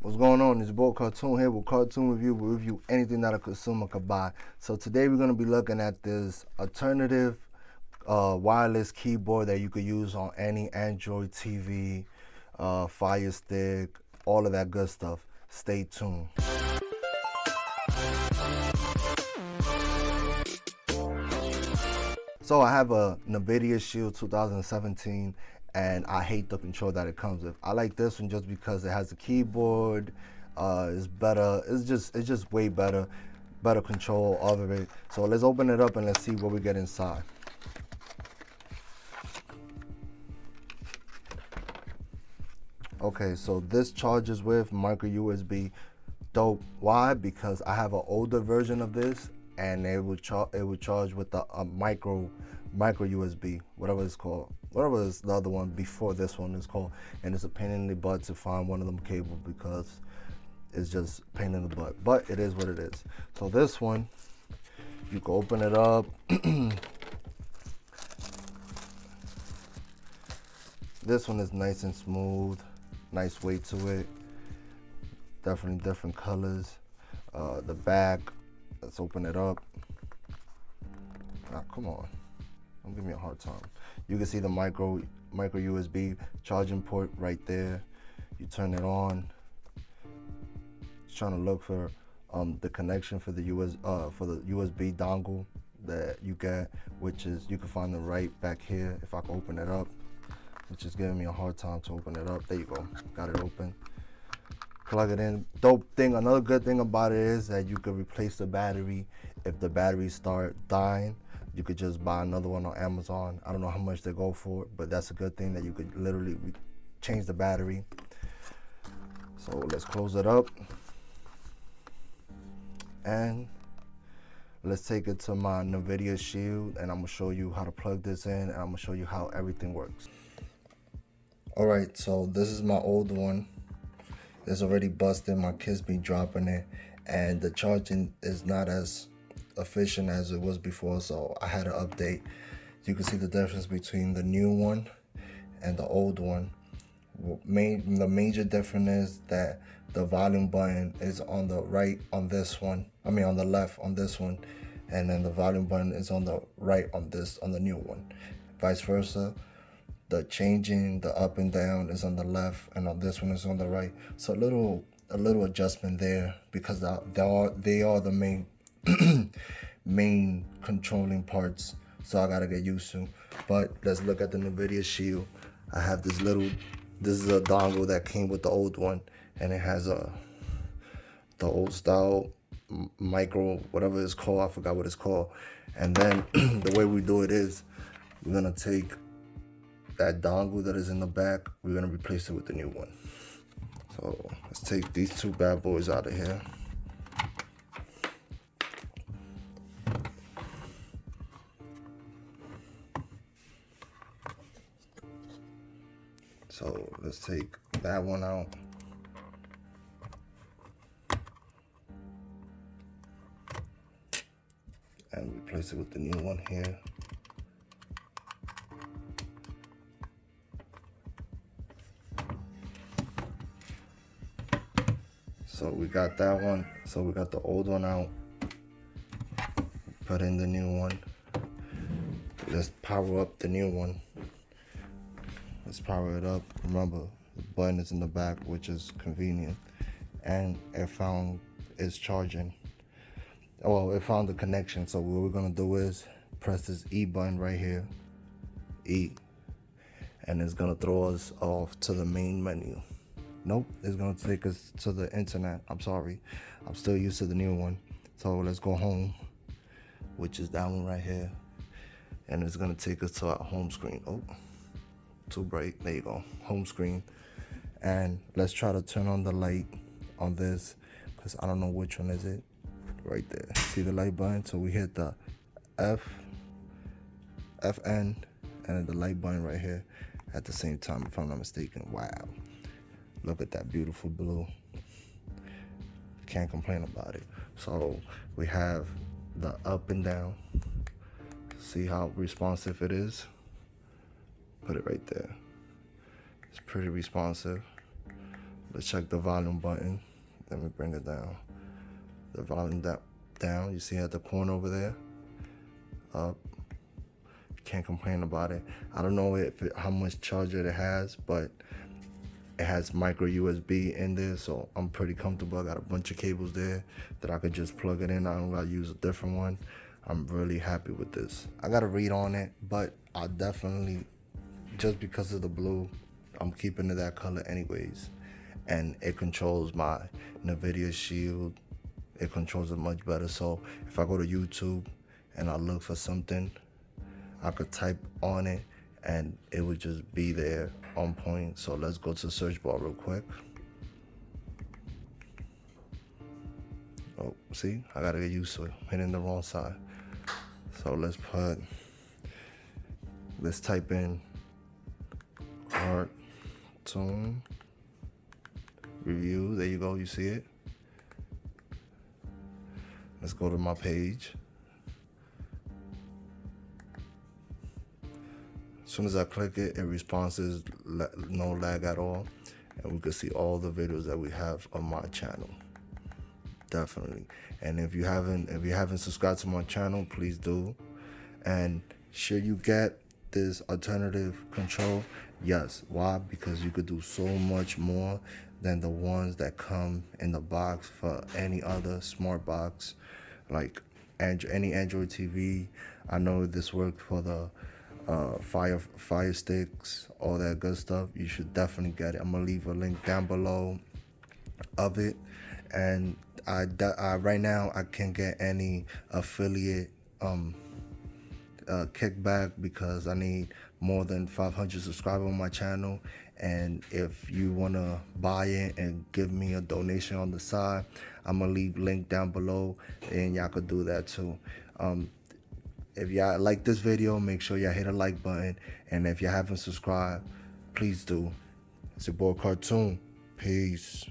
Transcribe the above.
What's going on? It's boy Kartoon here with Kartoon Review. We review anything that a consumer could buy. So today we're going to be looking at this alternative wireless keyboard that you could use on any Android TV, Fire Stick, all of that good stuff. Stay tuned. So I have a NVIDIA Shield 2017, and I hate the control that it comes with. I like this one just because it has a keyboard. It's better. It's just way better control of it. So let's open it up and let's see what we get inside. Okay, so this charges with micro USB. Dope. Why? Because I have an older version of this, and it would charge with a micro USB, whatever it's called, whatever is the other one before this one is called. And it's a pain in the butt to find one of them cables because it's just pain in the butt. But it is what it is. So this one, you can open it up. This one is nice and smooth, nice weight to it. Definitely different colors. The back. Let's open it up. Come on, don't give me a hard time. You can see the micro USB charging port right there. You turn it on. It's trying to look for the connection for the USB dongle that you get, which is, you can find it right back here. If I can open it up, which is giving me a hard time to open it up. There you go, got it open. Plug it in. Dope thing. Another good thing about it is that you could replace the battery if the batteries start dying. You could just buy another one on Amazon. I don't know how much they go for, but that's a good thing that you could literally change the battery. So let's close it up and let's take it to my NVIDIA Shield, and I'm gonna show you how to plug this in, and I'm gonna show you how everything works. All right, so this is my old one. It's already busted. My kids be dropping it, and the charging is not as efficient as it was before, so I had to update. You can see the difference between the new one and the old one. The major difference is that the volume button is on the right on this one. I mean on the left on this one, and then the volume button is on the right on the new one. Vice versa. The changing the up and down is on the left, and on this one is on the right. So a little adjustment there, because they are the main controlling parts. So I gotta get used to. But let's look at the NVIDIA Shield. I have this is a dongle that came with the old one, and it has the old style micro, whatever it's called. I forgot what it's called. And then the way we do it is, we're gonna take that dongle that is in the back, we're gonna replace it with the new one. So let's take these two bad boys out of here. So let's take that one out. And replace it with the new one here. So we got that one. So we got the old one out. Put in the new one. Let's power up the new one. Let's power it up. Remember, the button is in the back, which is convenient. And it found it's charging. Well, it found the connection. So what we're gonna do is press this E button right here. E. And it's gonna throw us off to the main menu. Nope, it's gonna take us to the internet. I'm sorry, I'm still used to the new one. So let's go home, which is that one right here. And it's gonna take us to our home screen. Oh, too bright, there you go, home screen. And let's try to turn on the light on this, because I don't know which one is it. Right there, see the light button? So we hit the FN, and then the light button right here at the same time, if I'm not mistaken. Wow. Look at that beautiful blue. Can't complain about it. So we have the up and down. See how responsive it is? Put it right there. It's pretty responsive. Let's check the volume button. Let me bring it down. The volume down. You see at the corner over there? Up. Can't complain about it. I don't know how much charger it has, but it has micro USB in there, so I'm pretty comfortable. I got a bunch of cables there that I could just plug it in. I don't gotta use a different one. I'm really happy with this. I gotta read on it, but I definitely, just because of the blue, I'm keeping it that color anyways. And it controls my NVIDIA Shield. It controls it much better. So if I go to YouTube and I look for something, I could type on it and it would just be there on point. So let's go to the search bar real quick. Oh, see, I gotta get used to it. Hitting the wrong side. So let's type in Kartoon review. There you go, you see it. Let's go to my page. As soon as I click it, it responds, no lag at all, and we can see all the videos that we have on my channel. Definitely. And if you haven't subscribed to my channel, please do. And should you get this alternative control? Yes. Why? Because you could do so much more than the ones that come in the box for any other smart box, like any Android TV. I know this works for the Fire Sticks, all that good stuff. You should definitely get it. I'm gonna leave a link down below of it. And I right now I can't get any affiliate kickback because I need more than 500 subscribers on my channel. And if you wanna buy it and give me a donation on the side, I'm gonna leave link down below, and y'all could do that too. If y'all like this video, make sure y'all hit a like button. And if y'all haven't subscribed, please do. It's your boy Kartoon. Peace.